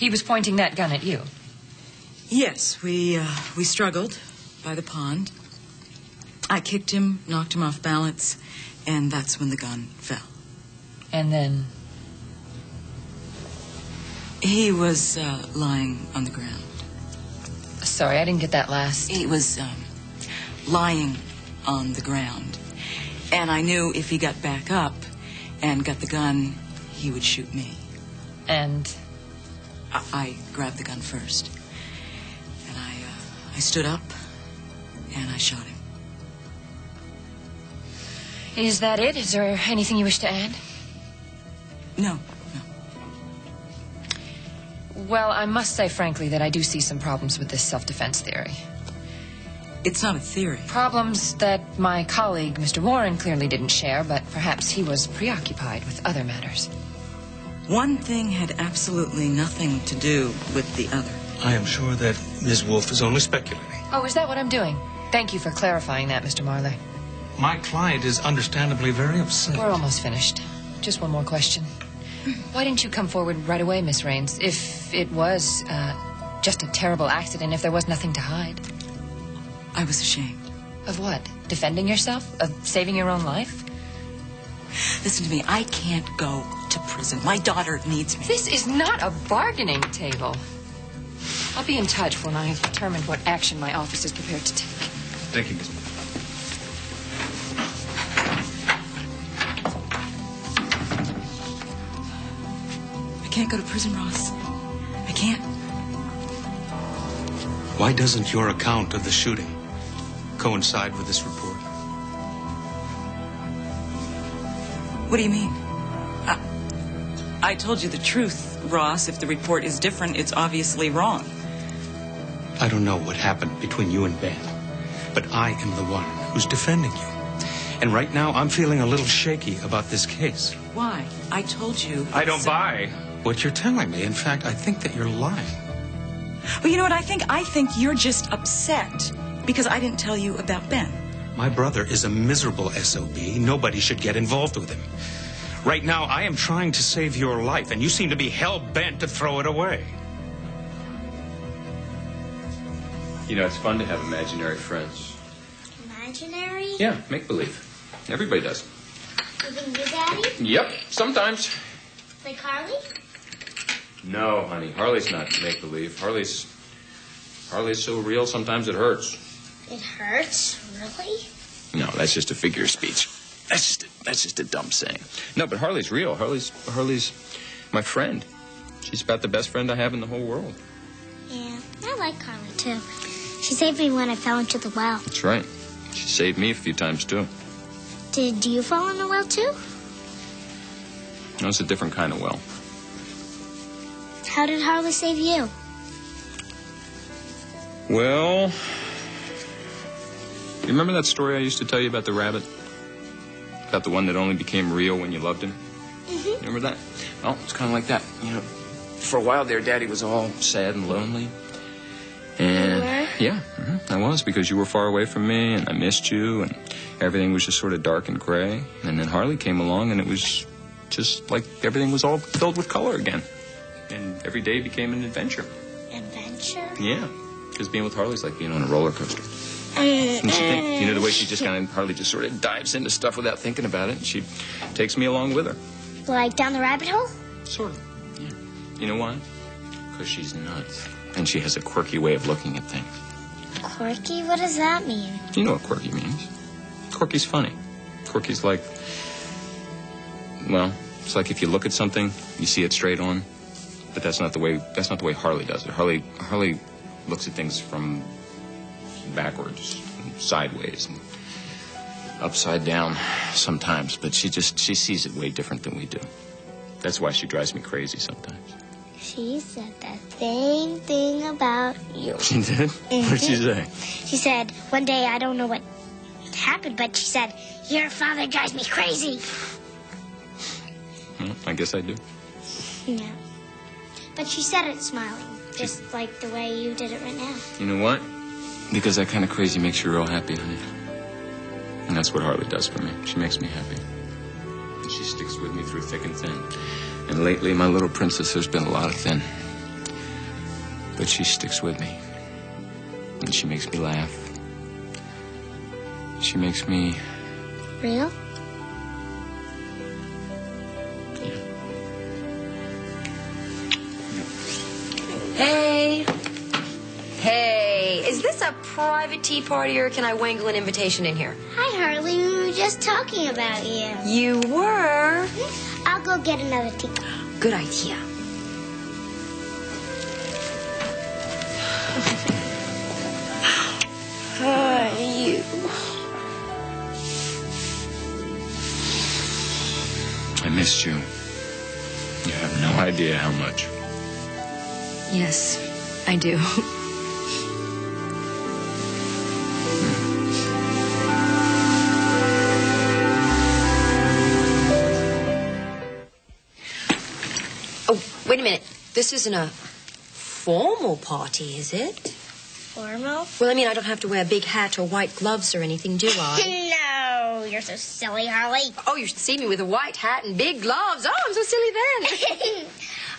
He was pointing that gun at you? Yes, we struggled by the pond. I kicked him, knocked him off balance, and that's when the gun fell. And then? He was lying on the ground. Sorry, I didn't get that last. He was lying on the ground. And I knew if he got back up and got the gun, he would shoot me. And? I grabbed the gun first. And I stood up and I shot him. Is that it? Is there anything you wish to add? No. Well, I must say, frankly, that I do see some problems with this self-defense theory. It's not a theory. Problems that my colleague, Mr. Warren, clearly didn't share, but perhaps he was preoccupied with other matters. One thing had absolutely nothing to do with the other. I am sure that Ms. Wolfe is only speculating. Oh, is that what I'm doing? Thank you for clarifying that, Mr. Marley. My client is understandably very upset. We're almost finished. Just one more question. Why didn't you come forward right away, Miss Raines? If it was just a terrible accident, if there was nothing to hide. I was ashamed. Of what? Defending yourself? Of saving your own life? Listen to me. I can't go to prison. My daughter needs me. This is not a bargaining table. I'll be in touch when I have determined what action my office is prepared to take. Thank you, Ms. Wolfe. I can't go to prison, Ross. I can't. Why doesn't your account of the shooting coincide with this report? What do you mean? I told you the truth, Ross. If the report is different, it's obviously wrong. I don't know what happened between you and Ben, but I am the one who's defending you. And right now, I'm feeling a little shaky about this case. Why? I told you. I don't buy what you're telling me. In fact, I think that you're lying. Well, you know what I think? I think you're just upset because I didn't tell you about Ben. My brother is a miserable SOB. Nobody should get involved with him. Right now, I am trying to save your life, and you seem to be hell-bent to throw it away. You know, it's fun to have imaginary friends. Imaginary? Yeah, make-believe. Everybody does. Even you, Daddy? Yep, sometimes. Like Harley? No, honey, Harley's not make-believe. Harley's so real, sometimes it hurts. It hurts? Really? No, that's just a figure of speech. That's just a dumb saying. No, but Harley's real. Harley's my friend. She's about the best friend I have in the whole world. Yeah, I like Harley, too. She saved me when I fell into the well. That's right. She saved me a few times, too. Did you fall in the well, too? No, it's a different kind of well. How did Harley save you? Well, you remember that story I used to tell you about the rabbit? About the one that only became real when you loved him? Mm-hmm. Remember that? Well, it's kind of like that. You know, for a while there, Daddy was all sad and lonely. And you were? Yeah, I was, because you were far away from me, and I missed you, and everything was just sort of dark and gray. And then Harley came along, and it was just like everything was all filled with color again. And every day became an adventure. Adventure? Yeah, because being with Harley's like being on a roller coaster. And she think, you know, the way she just kind of, Harley just sort of dives into stuff without thinking about it, and she takes me along with her. Like down the rabbit hole? Sort of, yeah. You know why? Because she's nuts. And she has a quirky way of looking at things. Quirky? What does that mean? You know what quirky means. Quirky's funny. Quirky's like, well, it's like if you look at something, you see it straight on. But that's not the way Harley does it. Harley looks at things from backwards and sideways and upside down sometimes, but she sees it way different than we do. That's why she drives me crazy sometimes. She said that same thing about you. She did? Mm-hmm. What did she say? She said, one day, I don't know what happened, but she said, your father drives me crazy. Well, I guess I do. Yeah. But she said it smiling, just like the way you did it right now. You know what? Because that kind of crazy makes you real happy, honey. And that's what Harley does for me. She makes me happy. And she sticks with me through thick and thin. And lately, my little princess, there's been a lot of thin. But she sticks with me. And she makes me laugh. She makes me... Real? Hey. Hey, is this a private tea party or can I wangle an invitation in here? Hi, Harley. We were just talking about you. You were? I'll go get another tea. Good idea. You. I missed you. You have no idea how much. Yes, I do. Oh, wait a minute. This isn't a formal party, is it? Formal? Well, I mean, I don't have to wear a big hat or white gloves or anything, do I? No, you're so silly, Harley. Oh, you should see me with a white hat and big gloves. Oh, I'm so silly then.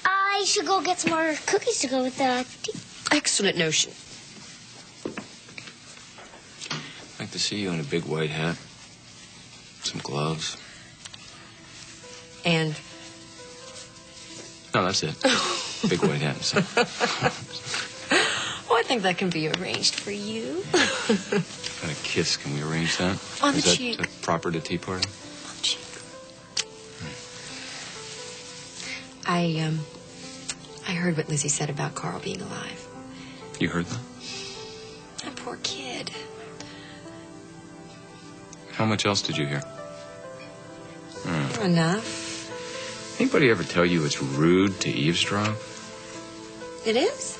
I should go get some more cookies to go with the tea. Excellent notion. I'd like to see you in a big white hat. Some gloves. And? No, that's it. Big white hat and stuff. Oh, I think that can be arranged for you. And a kiss, can we arrange that? On the Is that cheek. proper to tea party? On the cheek. I heard what Lizzie said about Carl being alive. You heard that? That poor kid. How much else did you hear? Enough. Anybody ever tell you it's rude to eavesdrop? It is?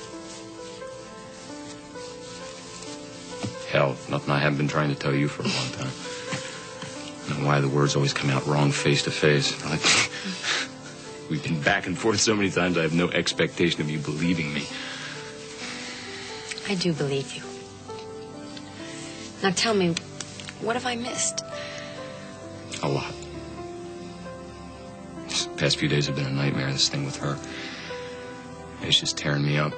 Hell, nothing I haven't been trying to tell you for a long time. I don't know why the words always come out wrong face to face. Like, we've been back and forth so many times, I have no expectation of you believing me. I do believe you. Now tell me, what have I missed? A lot. These past few days have been a nightmare, this thing with her. It's just tearing me up.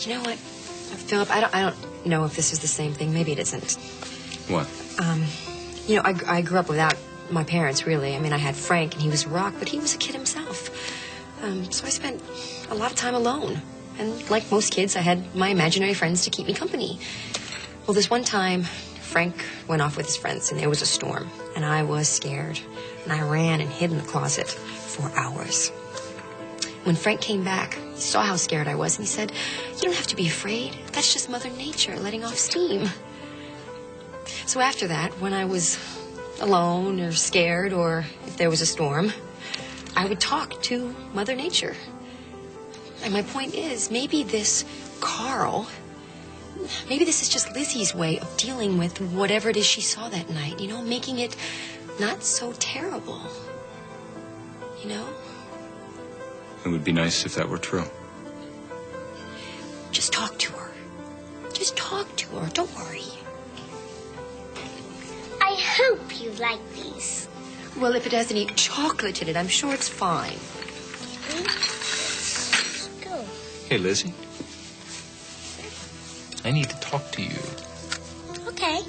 You know what, Philip, I don't know if this is the same thing. Maybe it isn't. What? You know, I grew up without my parents, really. I mean, I had Frank, and he was a rock, but he was a kid himself. So I spent a lot of time alone. And like most kids, I had my imaginary friends to keep me company. Well, this one time, Frank went off with his friends, and there was a storm. And I was scared. And I ran and hid in the closet for hours. When Frank came back, he saw how scared I was, and he said, "You don't have to be afraid. That's just Mother Nature letting off steam." So after that, when I was alone or scared or if there was a storm, I would talk to Mother Nature. And my point is, maybe this Carl, maybe this is just Lizzie's way of dealing with whatever it is she saw that night, you know, making it not so terrible, you know? It would be nice if that were true. Just talk to her. Just talk to her. Don't worry. I hope you like these. Well, if it has any chocolate in it, I'm sure it's fine. Go. Hey, Lizzie. I need to talk to you. Okay.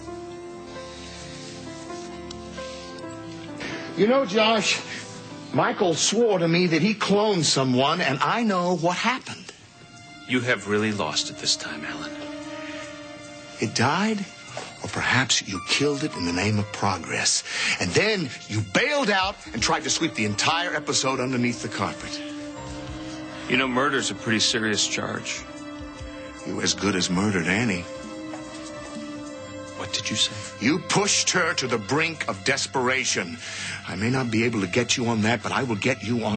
You know, Josh, Michael swore to me that he cloned someone, and I know what happened. You have really lost it this time, Alan. It died, or perhaps you killed it in the name of progress. And then you bailed out and tried to sweep the entire episode underneath the carpet. You know, murder's a pretty serious charge. You were as good as murdered Annie. What did you say? You pushed her to the brink of desperation. I may not be able to get you on that, but I will get you on